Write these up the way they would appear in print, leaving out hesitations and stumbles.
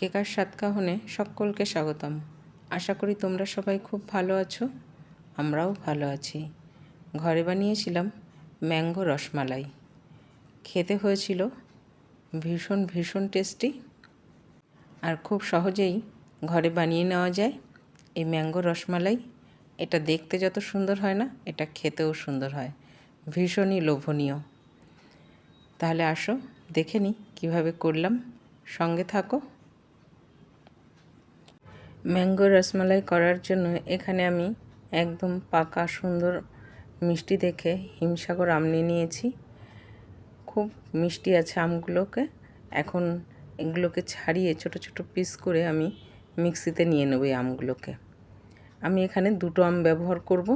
কেকার সাতকাহনে সকলকে স্বাগতম। আশা করি তোমরা সবাই খুব ভালো আছো, আমরাও ভালো আছি। ঘরে বানিয়েছিলাম ম্যাঙ্গো রসমালাই। খেতে হয়েছিল ভীষণ ভীষণ টেস্টি, আর খুব সহজেই ঘরে বানিয়ে নেওয়া যায় এই ম্যাঙ্গো রসমালাই। এটা দেখতে যত সুন্দর হয় না, এটা খেতেও সুন্দর হয়, ভীষণই লোভনীয়। তাহলে আসো দেখে নিই কীভাবে করলাম, সঙ্গে থাকো। ম্যাঙ্গো রসমালাই করার জন্য এখানে আমি একদম পাকা সুন্দর মিষ্টি দেখে হিমসাগর আম নিয়ে নিয়েছি। খুব মিষ্টি আছে আমগুলোকে। এখন এগুলোকে ছাড়িয়ে ছোট ছোট পিস করে আমি মিক্সিতে নিয়ে নেব এই আমগুলোকে। আমি এখানে দুটো আম ব্যবহার করব।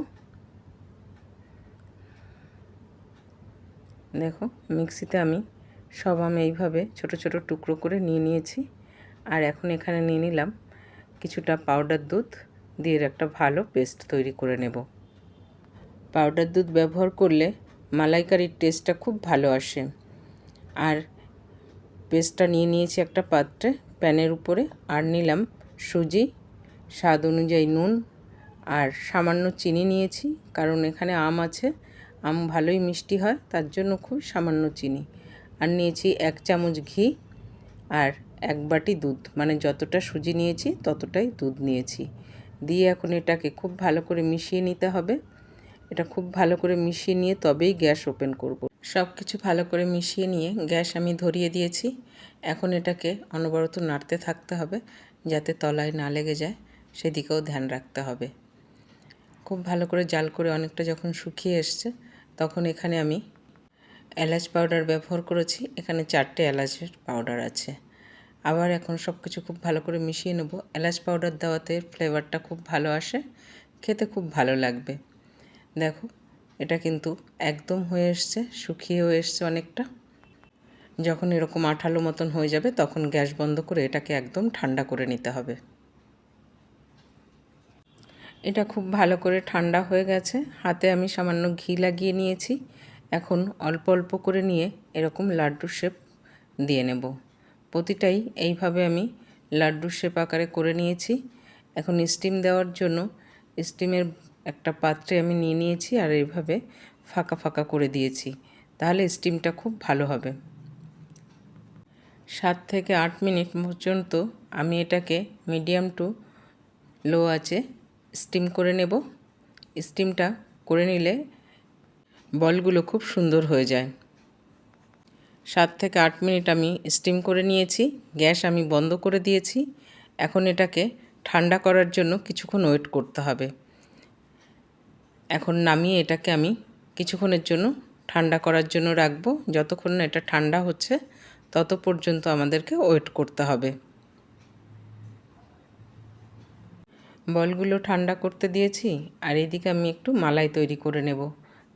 দেখো, মিক্সিতে আমি সব আম এইভাবে ছোট ছোট টুকরো করে নিয়ে নিয়েছি। আর এখন এখানে নিয়ে নিলাম কিছুটা পাউডার দুধ, দিয়ে একটা ভালো পেস্ট তৈরি করে নেব। পাউডার দুধ ব্যবহার করলে মালাইকারির টেস্টটা খুব ভালো আসে। আর পেস্টটা নিয়ে নিয়েছি একটা পাত্রে, প্যানের উপরে। আর নিলাম সুজি, স্বাদ অনুযায়ী নুন, আর সামান্য চিনি নিয়েছি, কারণ এখানে আম আছে, আম ভালোই মিষ্টি হয়, তার জন্য খুব সামান্য চিনি। আর নিয়েছি 1 চামচ ঘি, আর 1 বাটি দুধ, মানে যতটা সুজি নিয়েছি ততটাই দুধ নিয়েছি। দিয়ে এখন এটাকে খুব ভালো করে মিশিয়ে নিতে হবে। এটা খুব ভালো করে মিশিয়ে নিয়ে তবেই গ্যাস ওপেন করব। সব কিছু ভালো করে মিশিয়ে নিয়ে গ্যাস আমি ধরিয়ে দিয়েছি। এখন এটাকে অনবরত নাড়তে থাকতে হবে, যাতে তলায় না লেগে যায়, সেদিকেও ধ্যান রাখতে হবে। খুব ভালো করে জাল করে অনেকটা যখন শুকিয়ে এসছে, তখন এখানে আমি এলাচ পাউডার ব্যবহার করেছি। এখানে 4টে এলাচের পাউডার আছে। আবার এখন সব কিছু খুব ভালো করে মিশিয়ে নেব। এলাচ পাউডার দেওয়াতে ফ্লেভারটা খুব ভালো আসে, খেতে খুব ভালো লাগবে। দেখো, এটা কিন্তু একদম হয়ে এসছে, শুকিয়েও এসছে অনেকটা। যখন এরকম আঠালো মতন হয়ে যাবে, তখন গ্যাস বন্ধ করে এটাকে একদম ঠান্ডা করে নিতে হবে। এটা খুব ভালো করে ঠান্ডা হয়ে গেছে। হাতে আমি সামান্য ঘি লাগিয়ে নিয়েছি। এখন অল্প অল্প করে নিয়ে এরকম লাড্ডুর শেপ দিয়ে নেব। প্রতিটাই এইভাবে আমি লাড্ডুর শেপ আকারে করে নিয়েছি। এখন স্টিম দেওয়ার জন্য স্টিমের একটা পাত্রে আমি নিয়ে নিয়েছি, আর এইভাবে ফাঁকা ফাঁকা করে দিয়েছি, তাহলে স্টিমটা খুব ভালো হবে। 7 থেকে 8 মিনিট পর্যন্ত আমি এটাকে মিডিয়াম টু লো আঁচে স্টিম করে নেব। স্টিমটা করে নিলে বলগুলো খুব সুন্দর হয়ে যায়। 7 থেকে 8 মিনিট আমি স্টিম করে নিয়েছি, গ্যাস আমি বন্ধ করে দিয়েছি। এখন এটাকে ঠান্ডা করার জন্য কিছুক্ষণ ওয়েট করতে হবে। এখন নামিয়ে এটাকে আমি কিছুক্ষণের জন্য ঠান্ডা করার জন্য রাখবো। যতক্ষণ না এটা ঠান্ডা হচ্ছে, তত পর্যন্ত আমাদেরকে ওয়েট করতে হবে। বলগুলো ঠান্ডা করতে দিয়েছি, আর এদিকে আমি একটু মালাই তৈরি করে নেব।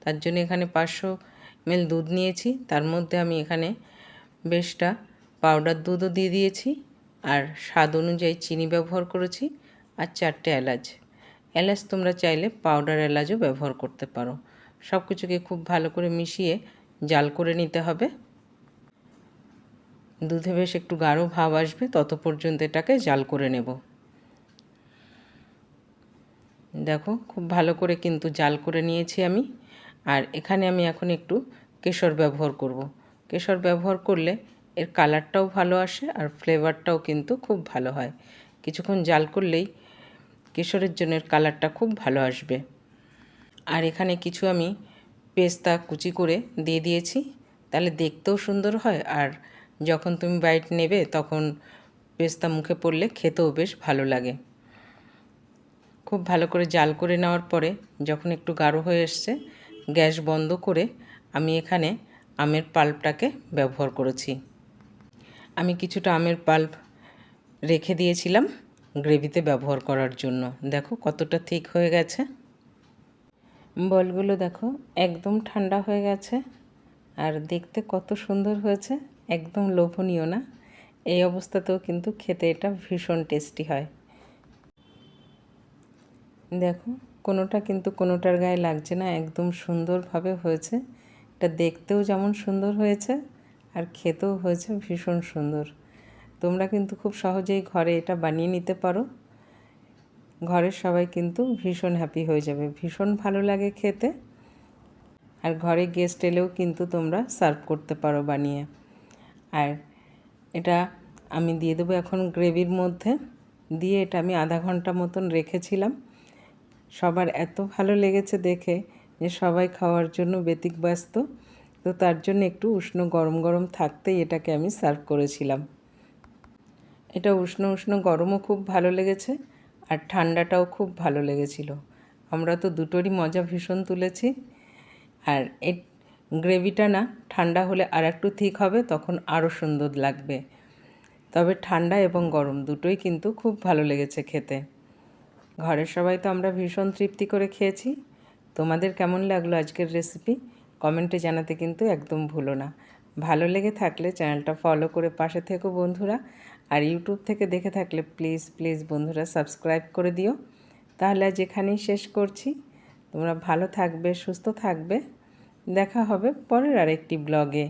তার জন্য এখানে 500 ml দুধ নিয়েছি। তার মধ্যে আমি এখানে বেশটা পাউডার দুধও দিয়ে দিয়েছি, আর স্বাদ অনুযায়ী চিনি ব্যবহার করেছি, আর 4টে এলাচ। এলাচ তোমরা চাইলে পাউডার এলাচও ব্যবহার করতে পারো। সব কিছুকে খুব ভালো করে মিশিয়ে জাল করে নিতে হবে। দুধে বেশ একটু গাঢ় ভাব আসবে, তত পর্যন্ত এটাকে জাল করে নেব। দেখো, খুব ভালো করে কিন্তু জাল করে নিয়েছি আমি। আর এখানে আমি এখন একটু কেশর ব্যবহার করব। কেশর ব্যবহার করলে এর কালারটাও ভালো আসে, আর ফ্লেভারটাও কিন্তু খুব ভালো হয়। কিছুক্ষণ জাল করলেই কেশরের জন্য এর কালারটা খুব ভালো আসবে। আর এখানে কিছু আমি পেস্তা কুচি করে দিয়ে দিয়েছি, তাহলে দেখতেও সুন্দর হয়, আর যখন তুমি বাইট নেবে তখন পেস্তা মুখে পড়লে খেতেও বেশ ভালো লাগে। খুব ভালো করে জাল করে নেওয়ার পরে যখন একটু গাঢ় হয়ে এসছে, গ্যাস বন্ধ করে আমি এখানে আমের পাল্পটাকে ব্যবহার করেছি। আমি কিছুটা আমের পাল্প রেখে দিয়েছিলাম গ্রেভিতে ব্যবহার করার জন্য। দেখো কতটা থিক হয়ে গেছে। বলগুলো দেখো একদম ঠান্ডা হয়ে গেছে, আর দেখতে কত সুন্দর হয়েছে, একদম লোভনীয় না? এই অবস্থাতেও কিন্তু খেতে এটা ভীষণ টেস্টি হয়। দেখো, কোনোটা কিন্তু কোনোটার গায়ে লাগছে না, একদম সুন্দরভাবে হয়েছে। এটা দেখতেও যেমন সুন্দর হয়েছে, আর খেতেও হয়েছে ভীষণ সুন্দর। তোমরা কিন্তু খুব সহজেই ঘরে এটা বানিয়ে নিতে পারো। ঘরের সবাই কিন্তু ভীষণ হ্যাপি হয়ে যাবে, ভীষণ ভালো লাগে খেতে। আর ঘরে গেস্ট এলেও কিন্তু তোমরা সার্ভ করতে পারো বানিয়ে। আর এটা আমি দিয়ে দেবো এখন গ্রেভির মধ্যে। দিয়ে এটা আমি আধা ঘন্টা মতন রেখেছিলাম। সবার এত ভালো লেগেছে দেখে যে সবাই খাওয়ার জন্য ব্যতিব্যস্ত। তো তার জন্য একটু উষ্ণ গরম গরম থাকতেই এটাকে আমি সার্ভ করেছিলাম। এটা উষ্ণ উষ্ণ গরমও খুব ভালো লেগেছে আর ঠান্ডাটাও খুব ভালো লেগেছিল। আমরা তো দুটোরই মজা ভীষণ তুলেছি। আর এই গ্রেভিটা না ঠান্ডা হলে আর একটু ঠিক হবে, তখন আরও সুন্দর লাগবে। তবে ঠান্ডা এবং গরম দুটোই কিন্তু খুব ভালো লেগেছে খেতে। ঘরের সবাই তো আমরা ভীষণ তৃপ্তি করে খেয়েছি। তোমাদের কেমন লাগলো আজকের রেসিপি কমেন্টে জানাতে কিন্তু একদম ভুলো না। ভালো লেগে থাকলে চ্যানেলটা ফলো করে পাশে থেকো বন্ধুরা। আর ইউটিউব থেকে দেখে থাকলে প্লিজ প্লিজ বন্ধুরা সাবস্ক্রাইব করে দিও। তাহলে আজ এখানেই শেষ করছি। তোমরা ভালো থাকবে, সুস্থ থাকবে। দেখা হবে পরের আরেকটি ব্লগে।